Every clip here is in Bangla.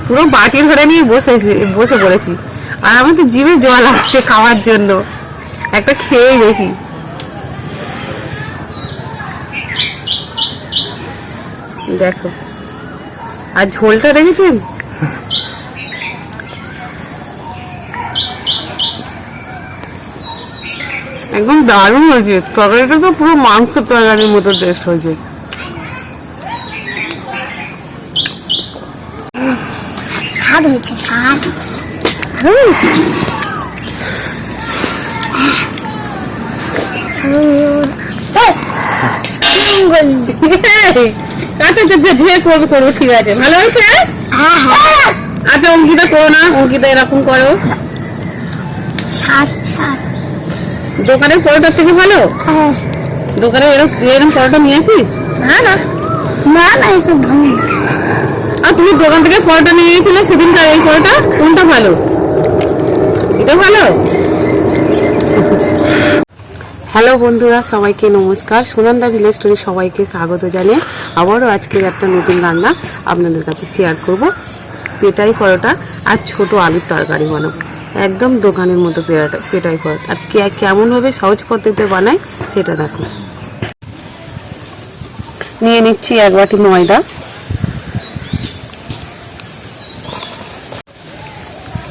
পুরো বাটি ধরে নিয়ে বসে পড়েছি। আর আমার তো জিভে জল আসছে খাওয়ার জন্য, একটা খেয়ে দেখি। দেখো, আর ঝোলটা দেখেছেন? একদম দারুণ হয়েছে। তরকারিটা তো পুরো মাংসের তরকারির মতো টেস্ট হয়েছে। স্বাদ হয়েছে, স্বাদ আচ্ছা আচ্ছা ঢের করবো করবো, ঠিক আছে, ভালো হয়েছে। আচ্ছা অঙ্কিতা করো না, অঙ্কিতা এরকম করো। স্বাদ স্বাদ দোকানের পরোটার থেকে ভালো। দোকানে এরকম পরোটা নিয়েছিস? না না না না, একটু ভালো। আর তুমি দোকান থেকে পরোটা নিয়ে গিয়েছিলে সেদিনকার, এই পরোটা কোনটা ভালো? এটা ভালো। হ্যালো বন্ধুরা, সবাইকে নমস্কার। সুনন্দা ভিলেজ স্টোরি সবাইকে স্বাগত জানিয়ে আবারও আজকের একটা নতুন রান্না আপনাদের কাছে শেয়ার করব। পেটাই পরোটা আর ছোট আলুর তরকারি বানাবো, একদম দোকানের মতো পেটাই পরোটা। আর কেমনভাবে সহজ পদ্ধতিতে বানাই সেটা দেখো। নিয়ে নিচ্ছি 1 বাটি ময়দা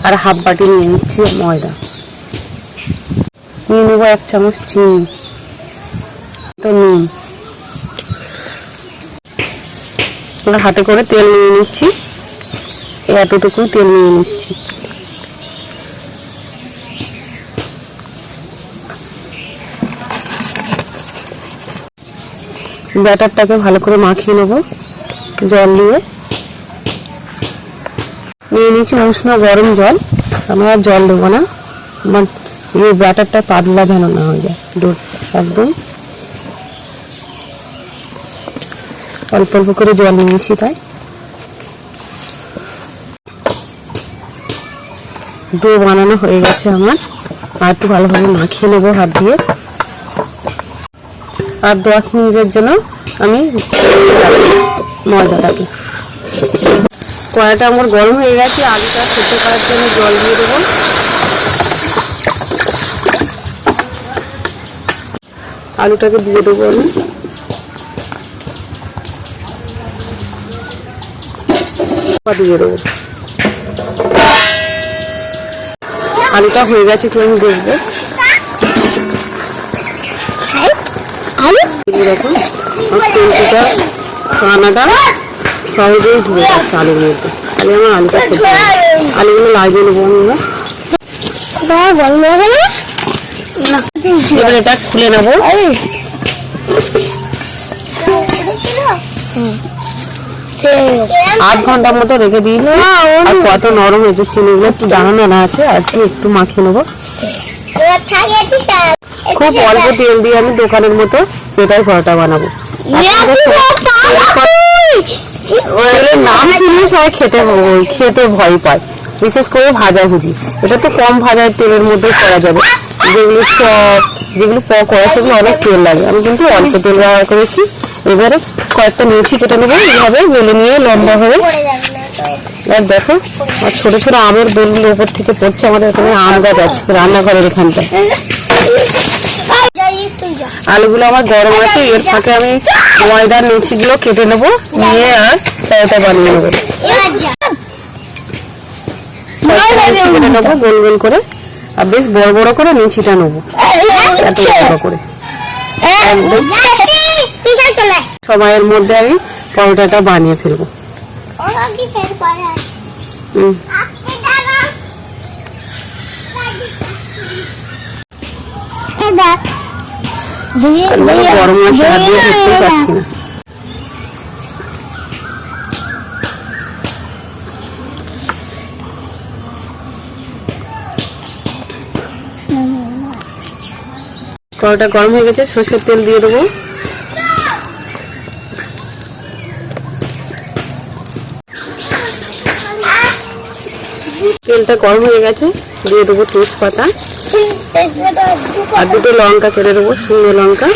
আর হাফ বাটি নিয়ে নিচ্ছি ময়দা। নিয়ে নেবো 1 চামচ চিনি, তো নুন। হাতে করে তেল নিয়ে নিচ্ছি, এতটুকু তেল নিয়ে নিচ্ছি। ব্যাটারটাকে ভালো করে মাখিয়ে নেবো জল দিয়ে। নিয়ে নিচ্ছি উষ্ণ গরম জল। আমি আর জল দেবো না, এই ব্যাটারটা পাতলা যেন না হয়ে যায়, একদম অল্প অল্প করে জল নিয়েছি। তাই ডো বানানো হয়ে গেছে আমার। আর একটু ভালোভাবে মাখিয়ে নেবো হাত দিয়ে। আর 10 মিনিটের জন্য আমি ময়দাটাকে। কড়াইটা আমার গরম হয়ে গেছে, আলুটা সেদ্ধ করার জন্য জল দিয়ে দেবো। আলুটাকে দিয়ে দেবো আমি। দিয়ে দেবো। আলুটা হয়ে গেছে কি আমি দেখবো। দেখো তেলটা রান্নাটা সহজেই ধরে যাচ্ছে আলুর মধ্যে। তাহলে আমার আলুটা সেদ্ধ, আলুগুলো লাগিয়ে নেবো আমি। এবার এটা খুলে নেবো। আধ ঘন্টার মতো রেখে দিয়েছি। আর কত নরম হয়েছে, চিনিগুলো একটু দানা আছে, আর একটু মাখিয়ে নেবো। খুব অল্প তেল দিয়ে আমি দোকানের মতো পেটাই পরোটা বানাবো। নাম শুনলে সবাই খেতে ভয় পায়, বিশেষ করে ভাজাভুজি। এটা তো কম ভাজার তেলের মধ্যে করা যাবে। যেগুলো পকোড়া সেগুলো অনেক তেল লাগে, আমি কিন্তু অল্প তেল ব্যবহার করেছি। এবারে কয়েকটা নিয়েছি, কেটে নেবো এইভাবে বেলে নিয়ে লম্বা হয়ে। আর দেখো আর ছোট ছোট আমের বোলগুলো উপর থেকে পড়ছে। আমাদের এখানে আম গাছ আছে রান্নাঘরের এখানটা। আলুগুলো আমার গরম আছে, এর ফাঁকে আমি ময়দার লুচিগুলো কেটে নেবো, নিয়ে আর পরোটা বানিয়ে নেবো। কেটে নেবো গোল গোল করে, আর বেশ বড় বড় করে লুচিটা নেবো, এত বড় করে। সময়ের মধ্যে আমি পরোটাটা বানিয়ে ফেলবো। গরম মশলা দিয়ে দেখতে পাচ্ছি না। কড়াইটা গরম হয়ে গেছে, সরষের তেল দিয়ে দেবো। তেলটা গরম হয়ে গেছে, দিয়ে দেবো তেজপাতা আর 2টো লঙ্কা কেটে দেবো, শুকনো লঙ্কা।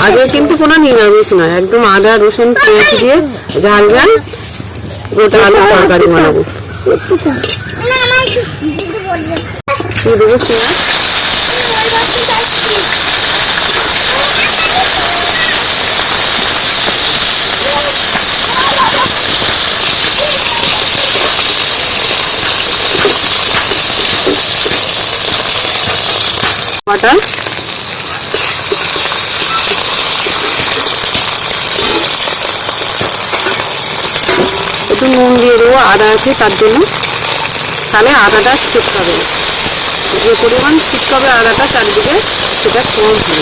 আগে কিন্তু কোনো নিরামিষ নয়, একদম আদা রসুন পেঁয়াজ দিয়ে ঝাল ঝাল গোটা আলু তরকারি বানাবো। না না একটু দিদি বলবে দিয়ে দেবো পেঁয়াজ, বাটা, একটু নুন দিয়ে দেবো, আদা আছে তার জন্য, তাহলে আদাটা সিদ্ধ হবে না। যে পরিমাণ সিদ্ধ হবে আদাটা তার থেকে এটা কম হবে।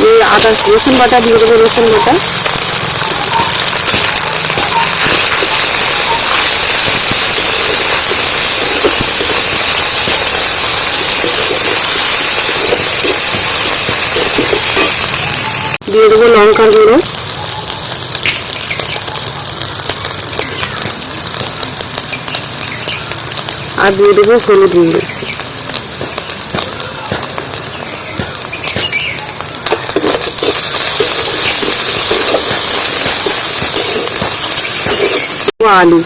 এই আদা রসুন বাটা দিয়ে দেবো, রসুন বাটা, দিয়ে দেবো লঙ্কার গুঁড়ো, আর দিয়ে দেবো হলুদ গুঁড়ো। আলু,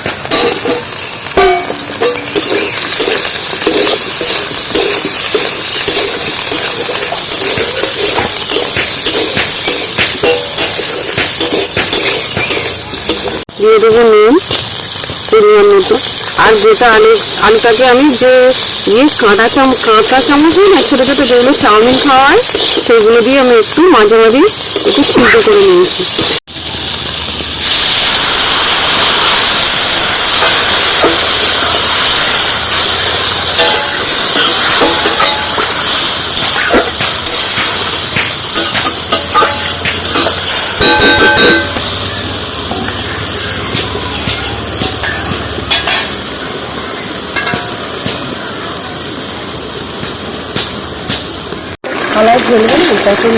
দিয়ে দেবো নুন পরিমাণ মতো। আর যেটা আলুটাকে আমি যে কাঁটা চামচ হয় না, ছোটো ছোটো যেগুলো চাউমিন খাওয়া হয়, সেগুলো দিয়ে আমি একটু মাঝে মাঝে একটু সিদ্ধ করে নিয়েছি। কলাই ঢেলবে না, তখন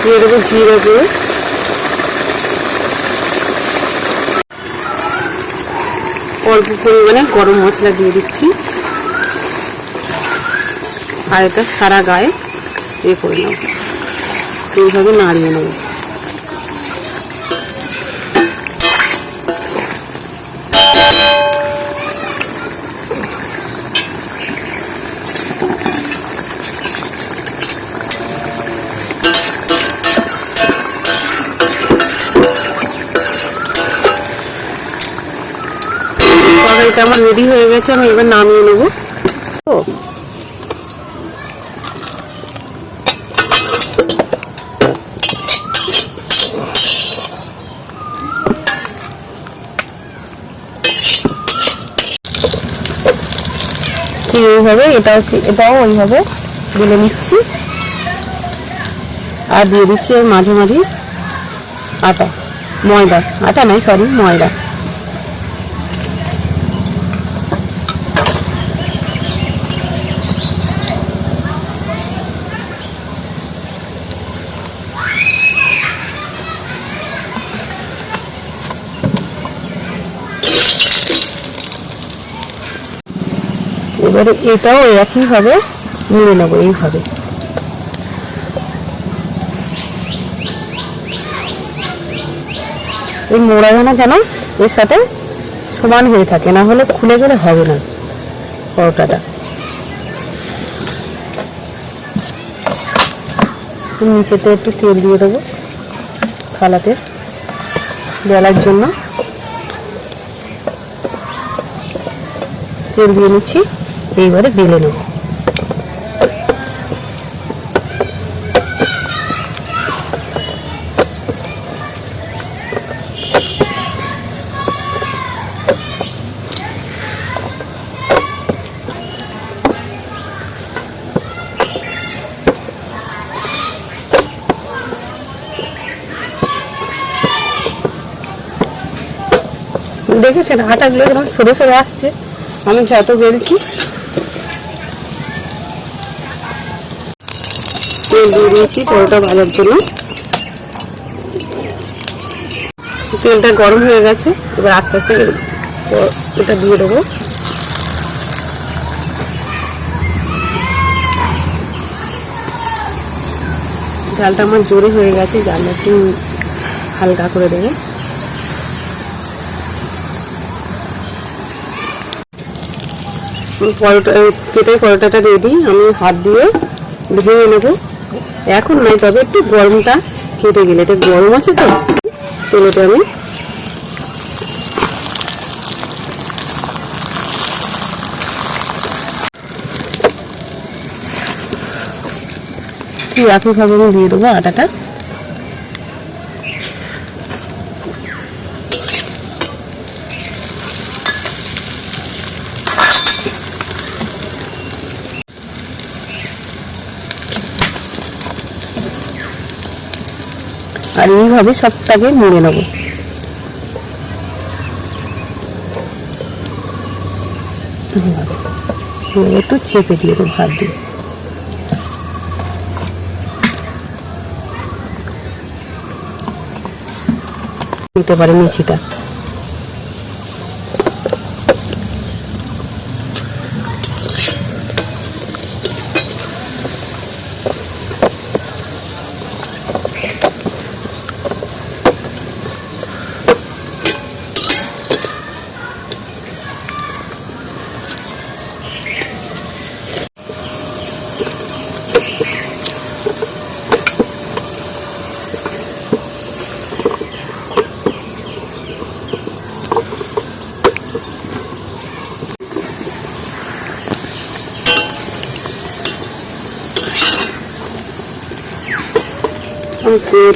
দিয়ে দেবো জিরে গুঁড়ো, অল্প পরিমাণে গরম মশলা দিয়ে দিচ্ছি, আর এটা সারা গায়ে করে নেব, এইভাবে নাড়িয়ে নেব। তরকারিটা আমার রেডি হয়ে গেছে, আমি এবার নামিয়ে নেব। তো এইভাবে এটাও ওইভাবে বেলে নিচ্ছি, আর দিয়ে দিচ্ছি এর মাঝে মাঝে আটা নয় সরি ময়দা। এবারে এটাও একইভাবে নিয়ে নেবো, এইভাবে। এই মোড়াদানা যেন এর সাথে সমান হয়ে থাকে, না হলে খুলে গেলে হবে না পরোটাটা। নিচেতে একটু তেল দিয়ে দেবো থালাতে বেলার জন্য, তেল দিয়ে নিচ্ছি, এইবারে বেলে নেব। দেখেছেন আটাগুলো যখন সরে সরে আসছে, আমি যত বেলছি। তেল দিয়ে দিয়েছি পরোটা ভাজার জন্য, তেলটা গরম হয়ে গেছে, এবার আস্তে আস্তে এটা দিয়ে দেবো। জালটা আমার জোরে হয়ে গেছে, জালটা একটু হালকা করে দেবো। পরোটা পেটাই পরোটাটা রেডি। আমি হাত দিয়ে ভেঙে নেবো, এখন নয়, তবে একটু গরমটা কেটে গেলে, এটা গরম আছে তো তেলেটা আমি ঠিক একইভাবে আমি দিয়ে দেবো আটাটা। আর এইভাবে সবটাকে মুড়ে নেবো। একটু চেপে দিয়ে দেবো হাত দিয়ে। দিতে পারে মিছিটা।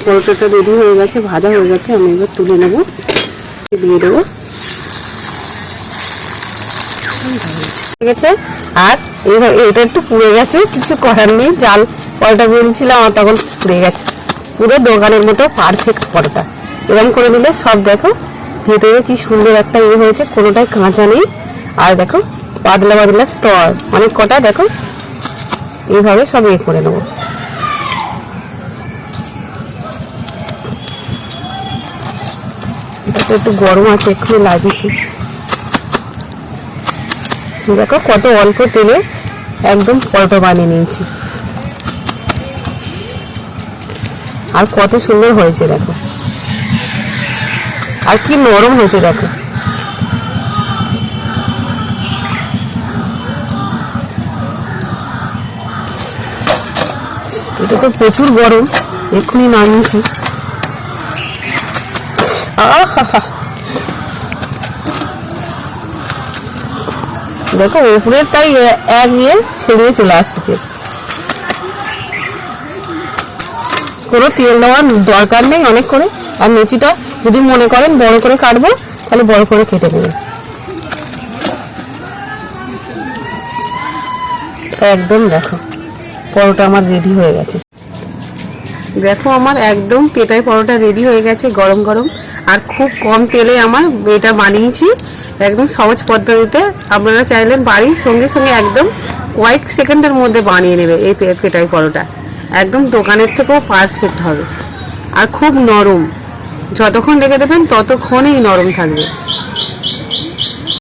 পরোটাটা রেডি হয়ে গেছে, ভাজা হয়ে গেছে। আমি এবার তুলে নেব, দিয়ে দেবো। ঠিক আছে। আর এইভাবে এটা একটু পুড়ে গেছে, কিছু করার নেই, জাল পরোটা বেলছিলাম আর তখন পুড়ে গেছে। পুরো দোকানের মতো পারফেক্ট পরোটা। এরকম করে নিলে সব দেখো ভেতরে কি সুন্দর একটা হয়েছে, কোনোটাই কাঁচা নেই। আর দেখো পাতলা পাতলা স্তর অনেক কটা, দেখো এইভাবে সব করে নেবো। একটু গরম আছে, এক্ষুনি লাগিয়েছি। দেখো কত অল্প তেলে একদম পরোটা বানিয়ে নিয়েছি, আর কত সুন্দর হয়েছে দেখো, আর কি নরম হয়েছে দেখো। এটা তো প্রচুর গরম, এক্ষুনি নামিয়েছি। দেখো উপরের তাই এক ছেড়ে চলে আসতেছে, কোনো তেল দেওয়ার দরকার নেই অনেক করে। আর লুচিটা যদি মনে করেন বড় করে কাটবো, তাহলে বড় করে কেটে নেবেন। একদম দেখো পরোটা আমার রেডি হয়ে গেছে। দেখো আমার একদম পেটাই পরোটা রেডি হয়ে গেছে, গরম গরম। আর খুব কম তেলে আমার এটা বানিয়েছি, একদম সহজ পদ্ধতিতে। আপনারা চাইলেন বাড়ির সঙ্গে সঙ্গে একদম কয়েক সেকেন্ডের মধ্যে বানিয়ে নেবে এই পেটাই পরোটা। একদম দোকানের থেকেও পারফেক্ট হবে, আর খুব নরম। যতক্ষণ রেখে দেবেন ততক্ষণই নরম থাকবে।